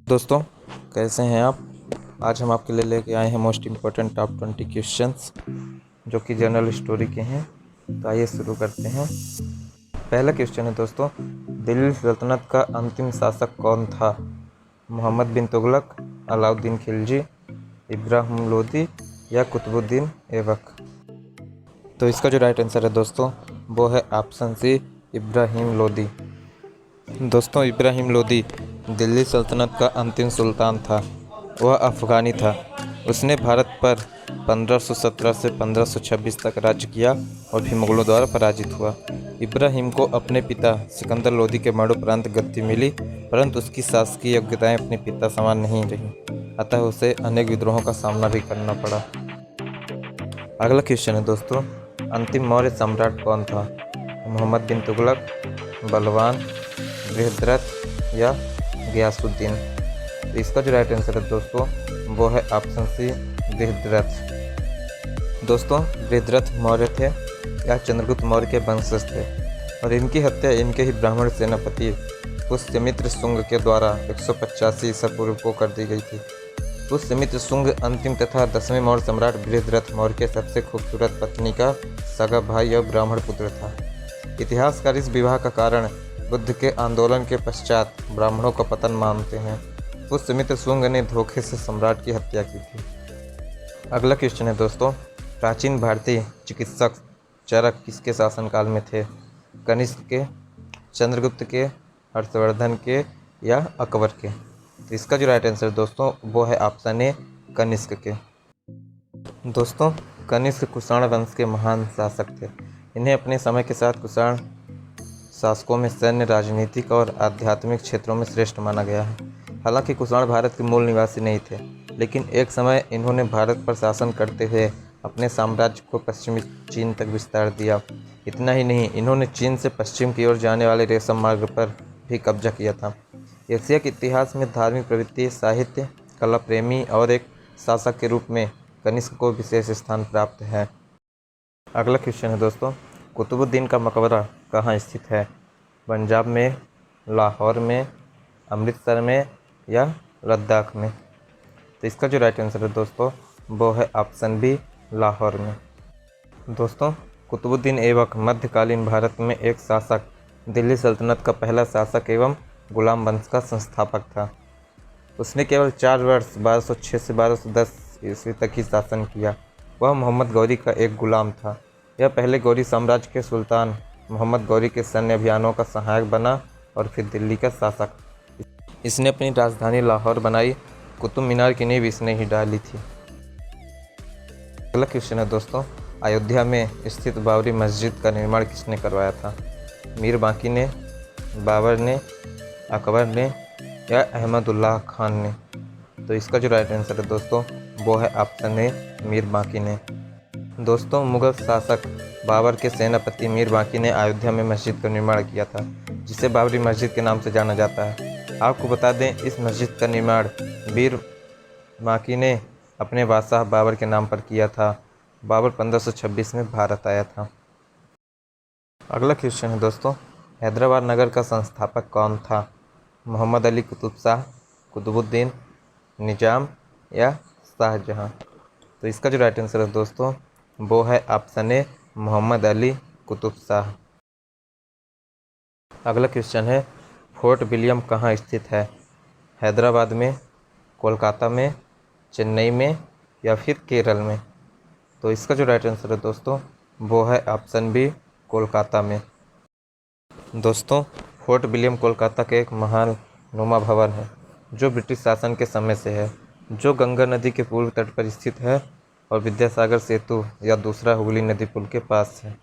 दोस्तों, कैसे हैं आप। आज हम आपके लिए लेके आए हैं मोस्ट इम्पोर्टेंट टॉप 20 क्वेश्चंस जो कि जनरल स्टोरी के हैं। तो आइए शुरू करते हैं। पहला क्वेश्चन है दोस्तों, दिल्ली सल्तनत का अंतिम शासक कौन था? मोहम्मद बिन तुगलक, अलाउद्दीन खिलजी, इब्राहिम लोदी या कुतुबुद्दीन ऐबक। तो इसका जो राइट आंसर है दोस्तों वो है ऑप्शन सी, इब्राहिम लोदी। दोस्तों, इब्राहिम लोदी दिल्ली सल्तनत का अंतिम सुल्तान था। वह अफ़गानी था। उसने भारत पर 1517 से 1526 तक राज्य किया और फिर मुगलों द्वारा पराजित हुआ। इब्राहिम को अपने पिता सिकंदर लोदी के मरणोपरांत गद्दी मिली, परंतु उसकी शासकीय योग्यताएं अपने पिता समान नहीं रहीं, अतः उसे अनेक विद्रोहों का सामना भी करना पड़ा। अगला क्वेश्चन है दोस्तों, अंतिम मौर्य सम्राट कौन था? मोहम्मद बिन तुगलक, बलवान, बृहद्रथ या गयासुद्दीन। तो इसका जो राइट आंसर है दोस्तों वो है ऑप्शन सी, बृहद्रथ। दोस्तों, बृहद्रथ मौर्य थे या चंद्रगुप्त मौर्य के वंशज थे और इनकी हत्या इनके ही ब्राह्मण सेनापति पुष्यमित्र शुंग के द्वारा 185 ईसा पूर्व को कर दी गई थी। पुष्यमित्र शुंग अंतिम तथा 10वें मौर्य सम्राट बृहद्रथ मौर्य के सबसे खूबसूरत पत्नी का सगा भाई और ब्राह्मण पुत्र था। इतिहासकार इस विवाह का कारण बुद्ध के आंदोलन के पश्चात ब्राह्मणों का पतन मानते हैं। पुष्यमित्र शुंग ने धोखे से सम्राट की हत्या की थी। अगला क्वेश्चन है दोस्तों, प्राचीन भारतीय चिकित्सक चरक किसके शासनकाल में थे? कनिष्क के, चंद्रगुप्त के, हर्षवर्धन के या अकबर के। तो इसका जो राइट आंसर दोस्तों वो है ऑप्शन ए, कनिष्क के। दोस्तों, कनिष्क कुषाण वंश के महान शासक थे। इन्हें अपने समय के साथ कुषाण शासकों में सैन्य, राजनीतिक और आध्यात्मिक क्षेत्रों में श्रेष्ठ माना गया है। हालांकि कुषाण भारत के मूल निवासी नहीं थे, लेकिन एक समय इन्होंने भारत पर शासन करते हुए अपने साम्राज्य को पश्चिमी चीन तक विस्तार दिया। इतना ही नहीं, इन्होंने चीन से पश्चिम की ओर जाने वाले रेशम मार्ग पर भी कब्जा किया था। एशिया के इतिहास में धार्मिक प्रवृत्ति, साहित्य, कला प्रेमी और एक शासक के रूप में कनिष्क को विशेष स्थान प्राप्त है। अगला क्वेश्चन है दोस्तों, कुतुबुद्दीन का मकबरा कहाँ स्थित है? पंजाब में, लाहौर में, अमृतसर में या लद्दाख में। तो इसका जो राइट आंसर है दोस्तों वो है ऑप्शन बी, लाहौर में। दोस्तों, कुतुबुद्दीन ऐबक मध्यकालीन भारत में एक शासक, दिल्ली सल्तनत का पहला शासक एवं गुलाम वंश का संस्थापक था। उसने केवल 4 वर्ष 1206 से 1210 ईस्वी तक ही शासन किया। वह मोहम्मद गौरी का एक गुलाम था। यह पहले गौरी साम्राज्य के सुल्तान मोहम्मद गौरी के सैन्य अभियानों का सहायक बना और फिर दिल्ली का शासक। इसने अपनी राजधानी लाहौर बनाई। कुतुब मीनार की नींव इसने ही डाली थी। अगला क्वेश्चन है दोस्तों, अयोध्या में स्थित बाबरी मस्जिद का निर्माण किसने करवाया था? मीर बांकी ने, बाबर ने, अकबर ने या अहमदुल्लाह खान ने। तो इसका जो राइट आंसर है दोस्तों वो है ऑप्शन ए, मीर बांकी ने। दोस्तों, मुगल शासक बाबर के सेनापति मीर बांकी ने अयोध्या में मस्जिद का निर्माण किया था, जिसे बाबरी मस्जिद के नाम से जाना जाता है। आपको बता दें, इस मस्जिद का निर्माण मीर बांकी ने अपने बादशाह बाबर के नाम पर किया था। बाबर 1526 में भारत आया था। अगला क्वेश्चन है दोस्तों, हैदराबाद नगर का संस्थापक कौन था? मोहम्मद अली कुतुब शाह, कुतुबुद्दीन, निजाम या शाहजहां। तो इसका जो राइट आंसर है दोस्तों वो है ऑप्शन ए, मोहम्मद अली कुतुब शाह। अगला क्वेश्चन है, फोर्ट विलियम कहाँ स्थित है? हैदराबाद में, कोलकाता में, चेन्नई में या फिर केरल में। तो इसका जो राइट आंसर है दोस्तों वो है ऑप्शन बी, कोलकाता में। दोस्तों, फोर्ट विलियम कोलकाता के एक महान नुमा भवन है जो ब्रिटिश शासन के समय से है, जो गंगा नदी के पूर्व तट पर स्थित है और विद्यासागर सेतु या दूसरा हुगली नदी पुल के पास है।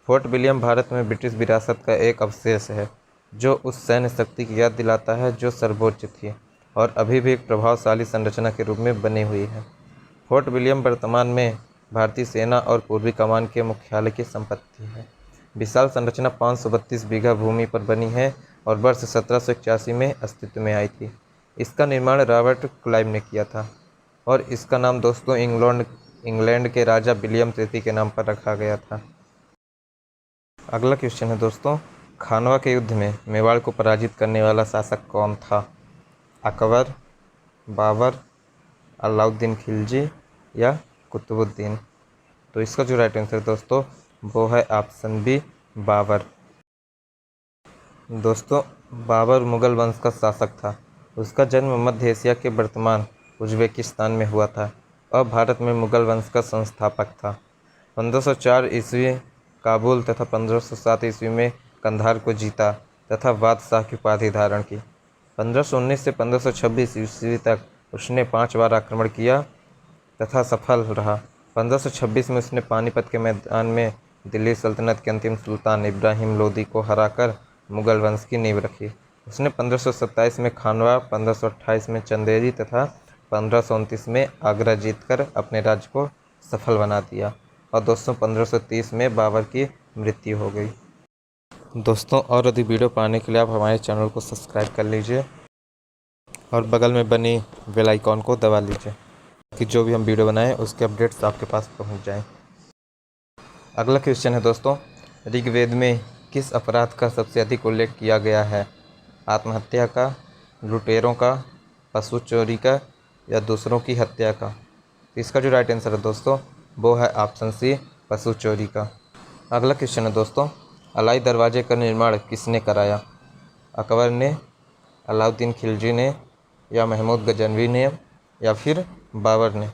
फोर्ट विलियम भारत में ब्रिटिश विरासत का एक अवशेष है जो उस सैन्य शक्ति की याद दिलाता है जो सर्वोच्च थी और अभी भी एक प्रभावशाली संरचना के रूप में बनी हुई है। फोर्ट विलियम वर्तमान में भारतीय सेना और पूर्वी कमान के मुख्यालय की संपत्ति है। विशाल संरचना 532 बीघा भूमि पर बनी है और वर्ष 1781 में अस्तित्व में आई थी। इसका निर्माण रॉबर्ट क्लाइव ने किया था और इसका नाम दोस्तों इंग्लैंड के राजा विलियम तृतीय के नाम पर रखा गया था। अगला क्वेश्चन है दोस्तों, खानवा के युद्ध में मेवाड़ को पराजित करने वाला शासक कौन था? अकबर, बाबर, अलाउद्दीन खिलजी या कुतुबुद्दीन। तो इसका जो राइट आंसर दोस्तों वो है ऑप्शन बी, बाबर। दोस्तों, बाबर मुगल वंश का शासक था। उसका जन्म मध्य एशिया के वर्तमान उज्बेकिस्तान में हुआ था और भारत में मुगल वंश का संस्थापक था। 1504 ईस्वी काबुल तथा 1507 ईस्वी में कंधार को जीता तथा बादशाह की उपाधि धारण की। 1519 से 1526 ईस्वी तक उसने 5 बार आक्रमण किया तथा सफल रहा। 1526 में उसने पानीपत के मैदान में दिल्ली सल्तनत के अंतिम सुल्तान इब्राहिम लोदी को हराकर मुगल वंश की नींव रखी। उसने 1527 में खानवा, 1528 में चंदेरी तथा 1529 में आगरा जीतकर अपने राज्य को सफल बना दिया। और दोस्तों 1530 में बाबर की मृत्यु हो गई। दोस्तों, और अधिक वीडियो पाने के लिए आप हमारे चैनल को सब्सक्राइब कर लीजिए और बगल में बनी बेल आइकॉन को दबा लीजिए कि जो भी हम वीडियो बनाएं उसके अपडेट्स आपके पास पहुंच जाएं। अगला क्वेश्चन है दोस्तों, ऋग्वेद में किस अपराध का सबसे अधिक उल्लेख किया गया है? आत्महत्या का, लुटेरों का, पशु चोरी का या दूसरों की हत्या का? तो इसका जो राइट आंसर है दोस्तों वो है ऑप्शन सी, पशु चोरी का। अगला क्वेश्चन है दोस्तों, अलाई दरवाजे का निर्माण किसने कराया? अकबर ने, अलाउद्दीन खिलजी ने या महमूद गजनवी ने या फिर बाबर ने?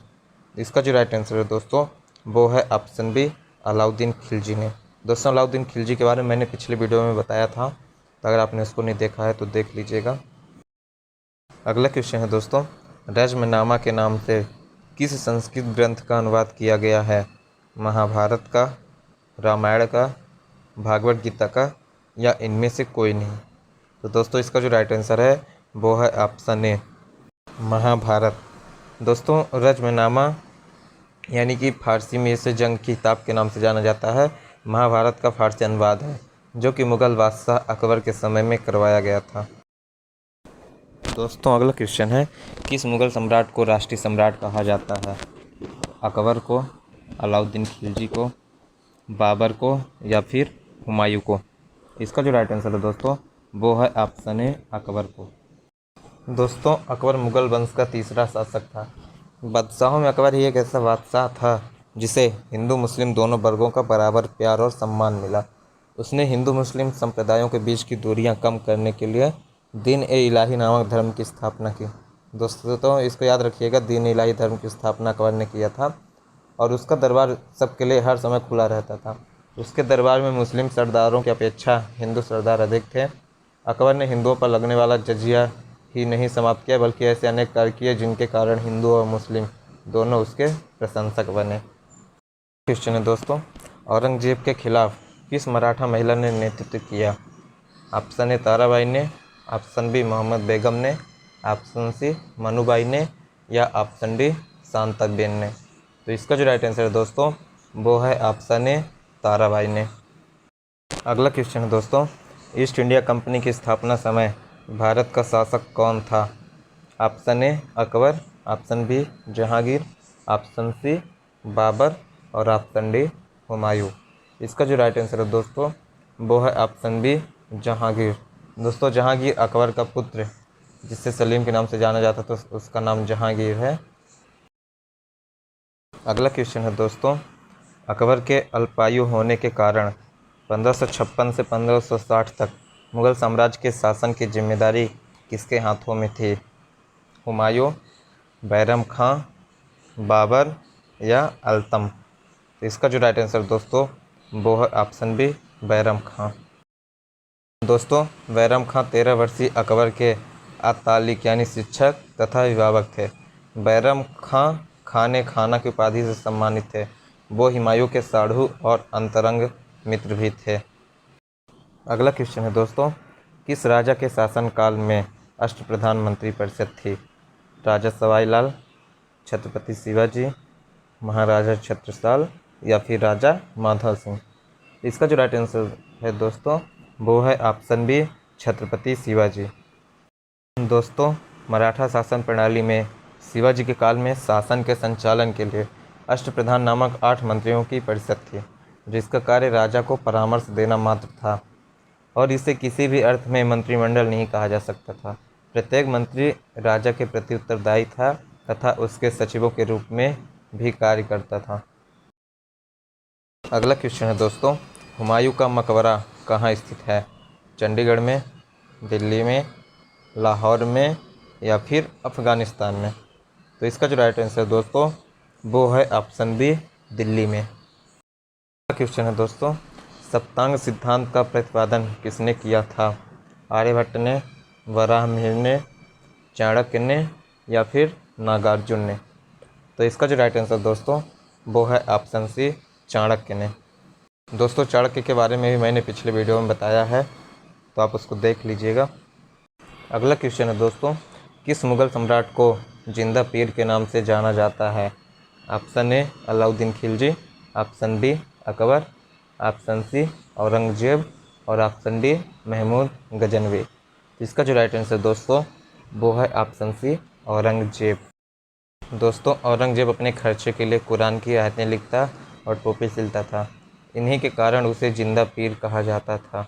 इसका जो राइट आंसर है दोस्तों वो है ऑप्शन बी, अलाउद्दीन खिलजी ने। दोस्तों, अलाउद्दीन खिलजी के बारे में मैंने पिछले वीडियो में बताया था, तो अगर आपने उसको नहीं देखा है तो देख लीजिएगा। अगला क्वेश्चन है दोस्तों, रज्मनामा के नाम से किस संस्कृत ग्रंथ का अनुवाद किया गया है? महाभारत का, रामायण का, भागवत गीता का या इनमें से कोई नहीं? तो दोस्तों इसका जो राइट आंसर है वो है ऑप्शन ए, महाभारत। दोस्तों, रज्मनामा यानी कि फारसी में इसे जंग की किताब के नाम से जाना जाता है, महाभारत का फारसी अनुवाद है जो कि मुगल बादशाह अकबर के समय में करवाया गया था। दोस्तों, अगला क्वेश्चन है, किस मुगल सम्राट को राष्ट्रीय सम्राट कहा जाता है? अकबर को, अलाउद्दीन खिलजी को, बाबर को या फिर हुमायूं को? इसका जो राइट आंसर है दोस्तों वो है ऑप्शन ए, अकबर को। दोस्तों, अकबर मुगल वंश का तीसरा शासक था। बादशाहों में अकबर ही एक ऐसा बादशाह था जिसे हिंदू मुस्लिम दोनों वर्गों का बराबर प्यार और सम्मान मिला। उसने हिंदू मुस्लिम संप्रदायों के बीच की दूरियां कम करने के लिए दीन ए इलाही नामक धर्म की स्थापना की। दोस्तों, इसको याद रखिएगा, दीन ए इलाही धर्म की स्थापना अकबर ने किया था और उसका दरबार सबके लिए हर समय खुला रहता था। उसके दरबार में मुस्लिम सरदारों की अपेक्षा हिंदू सरदार अधिक थे। अकबर ने हिंदुओं पर लगने वाला जजिया ही नहीं समाप्त किया बल्कि ऐसे अनेक कार्य किए जिनके कारण हिंदू और मुस्लिम दोनों उसके प्रशंसक बने। क्वेश्चन है दोस्तों, औरंगजेब के खिलाफ किस मराठा महिला ने नेतृत्व किया? ऑप्शन ए, ताराबाई ने, ऑप्शन बी, मोहम्मद बेगम ने, ऑप्शन सी, मनुबाई ने या ऑप्शन डी, शांताबेन ने? तो इसका जो राइट आंसर है दोस्तों वो है ऑप्शन ए, ताराबाई ने। अगला क्वेश्चन है दोस्तों, ईस्ट इंडिया कंपनी की स्थापना समय भारत का शासक कौन था? Option A, Akbar, option B, Jahangir, option C, Babur और ऑप्शन डी, हुमायूं? इसका जो राइट आंसर है दोस्तों वो है ऑप्शन बी, जहांगीर। दोस्तों, जहांगीर अकबर का पुत्र जिसे सलीम के नाम से जाना जाता था तो उसका नाम जहांगीर है। अगला क्वेश्चन है दोस्तों, अकबर के अल्पायु होने के कारण 1556 से 1560 तक मुगल साम्राज्य के शासन की जिम्मेदारी किसके हाथों में थी? हुमायूं, बैरम खां, बाबर या अल्तम? तो इसका जो राइट आंसर दोस्तों वो है ऑप्शन बी, बैरम खां। दोस्तों, बैरम खां 13 वर्षीय अकबर के अतालिक यानी शिक्षक तथा अभिभावक थे। बैरम खां खाने खाना की उपाधि से सम्मानित थे। वो हुमायूं के साढ़ू और अंतरंग मित्र भी थे। अगला क्वेश्चन है दोस्तों, किस राजा के शासनकाल में अष्टप्रधान मंत्री परिषद थी? राजा सवाईलाल, छत्रपति शिवाजी, महाराजा छत्रसाल या फिर राजा माधव सिंह? इसका जो राइट आंसर है दोस्तों वो है ऑप्शन बी, छत्रपति शिवाजी। दोस्तों, मराठा शासन प्रणाली में शिवाजी के काल में शासन के संचालन के लिए अष्टप्रधान नामक 8 मंत्रियों की परिषद थी, जिसका कार्य राजा को परामर्श देना मात्र था और इसे किसी भी अर्थ में मंत्रिमंडल नहीं कहा जा सकता था। प्रत्येक मंत्री राजा के प्रति उत्तरदायी था तथा उसके सचिवों के रूप में भी कार्य करता था। अगला क्वेश्चन है दोस्तों, हुमायूं का मकबरा कहाँ स्थित है? चंडीगढ़ में, दिल्ली में, लाहौर में या फिर अफ़गानिस्तान में? तो इसका जो राइट आंसर है दोस्तों वो है ऑप्शन बी, दिल्ली में। अगला क्वेश्चन है दोस्तों, सप्तांग सिद्धांत का प्रतिपादन किसने किया था? आर्यभट्ट ने, वराहमिहिर ने, चाणक्य ने या फिर नागार्जुन ने? तो इसका जो राइट आंसर दोस्तों वो है ऑप्शन सी, चाणक्य ने। दोस्तों चाणक्य के बारे में भी मैंने पिछले वीडियो में बताया है, तो आप उसको देख लीजिएगा। अगला क्वेश्चन है दोस्तों, किस मुग़ल सम्राट को जिंदा पीर के नाम से जाना जाता है? Option A Alauddin Khilji, option B Akbar, option C Aurangzeb और ऑप्शन डी महमूद गजनवी। इसका जो राइट आंसर दोस्तों वो है ऑप्शन सी, औरंगजेब। दोस्तों औरंगजेब अपने खर्चे के लिए कुरान की आयतें लिखता और टोपी सिलता था। इन्हीं के कारण उसे जिंदा पीर कहा जाता था।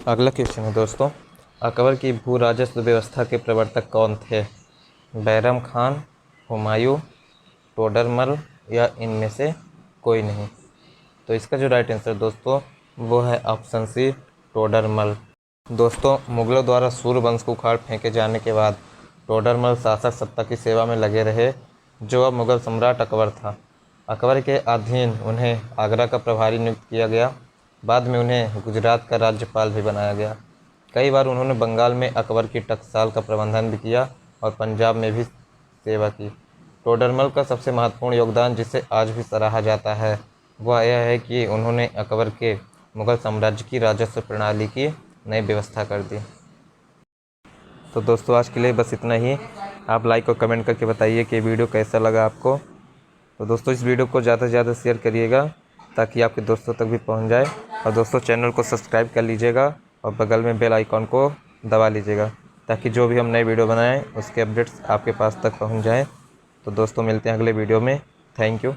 अगला क्वेश्चन है दोस्तों, अकबर की भू राजस्व व्यवस्था के प्रवर्तक कौन थे? बैरम खान, हुमायूं, टोडरमल या इनमें से कोई नहीं? तो इसका जो राइट आंसर दोस्तों वो है ऑप्शन सी, टोडरमल। दोस्तों मुग़लों द्वारा सूर्यवंश को उखाड़ फेंके जाने के बाद टोडरमल शासक सत्ता की सेवा में लगे रहे, जो अब मुग़ल सम्राट अकबर था। अकबर के अधीन उन्हें आगरा का प्रभारी नियुक्त किया गया। बाद में उन्हें गुजरात का राज्यपाल भी बनाया गया। कई बार उन्होंने बंगाल में अकबर की टकसाल का प्रबंधन भी किया और पंजाब में भी सेवा की। टोडरमल का सबसे महत्वपूर्ण योगदान, जिसे आज भी सराहा जाता है, वह यह है कि उन्होंने अकबर के मुग़ल साम्राज्य की राजस्व प्रणाली की नई व्यवस्था कर दी। तो दोस्तों आज के लिए बस इतना ही। आप लाइक और कमेंट करके बताइए कि वीडियो कैसा लगा आपको। तो दोस्तों इस वीडियो को ज़्यादा से ज़्यादा शेयर करिएगा ताकि आपके दोस्तों तक भी पहुंच जाए। और दोस्तों चैनल को सब्सक्राइब कर लीजिएगा और बगल में बेल आइकॉन को दबा लीजिएगा ताकि जो भी हम नए वीडियो बनाएं उसके अपडेट्स आपके पास तक पहुंच जाएं। तो दोस्तों मिलते हैं अगले वीडियो में। Thank you.